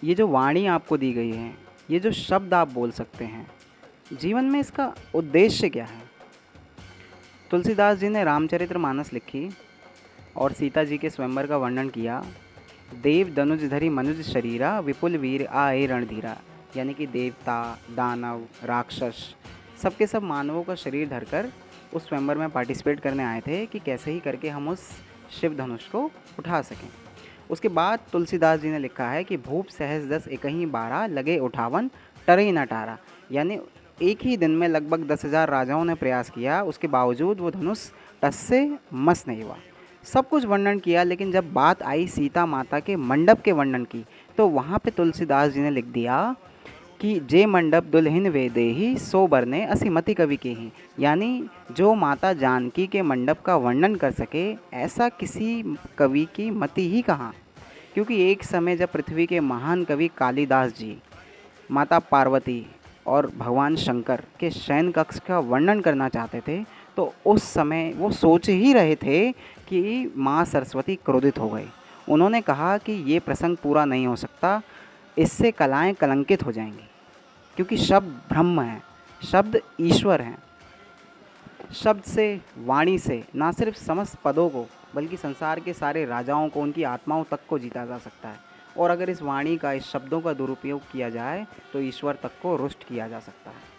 ये जो वाणी आपको दी गई है, ये जो शब्द आप बोल सकते हैं, जीवन में इसका उद्देश्य क्या है? तुलसीदास जी ने रामचरितमानस लिखी और सीता जी के स्वयंवर का वर्णन किया। देव दनुज धरी मनुज शरीरा, विपुल वीर आए रणधीरा। यानी कि देवता, दानव, राक्षस, सबके सब मानवों का शरीर धरकर उस स्वयंवर में पार्टिसिपेट करने आए थे कि कैसे ही करके हम उस शिव धनुष को उठा सकें। उसके बाद तुलसीदास जी ने लिखा है कि भूप सहज दस एकहीं बारह, लगे उठावन टरई न टारा। यानी एक ही दिन में लगभग 10,000 राजाओं ने प्रयास किया, उसके बावजूद वो धनुष टस से मस नहीं हुआ। सब कुछ वर्णन किया, लेकिन जब बात आई सीता माता के मंडप के वर्णन की, तो वहाँ पे तुलसीदास जी ने लिख दिया कि जे मंडप दुल्हन वे देही, सो बरने असीमति कवि के ही। यानी जो माता जानकी के मंडप का वर्णन कर सके, ऐसा किसी कवि की मति ही कहाँ। क्योंकि एक समय जब पृथ्वी के महान कवि कालिदास जी माता पार्वती और भगवान शंकर के शयन कक्ष का वर्णन करना चाहते थे, तो उस समय वो सोच ही रहे थे कि माँ सरस्वती क्रोधित हो गई। उन्होंने कहा कि ये प्रसंग पूरा नहीं हो सकता, इससे कलाएं कलंकित हो जाएंगी। क्योंकि शब्द ब्रह्म है, शब्द ईश्वर हैं। शब्द से, वाणी से ना सिर्फ समस्त पदों को, बल्कि संसार के सारे राजाओं को, उनकी आत्माओं तक को जीता जा सकता है। और अगर इस वाणी का, इस शब्दों का दुरुपयोग किया जाए, तो ईश्वर तक को रुष्ट किया जा सकता है।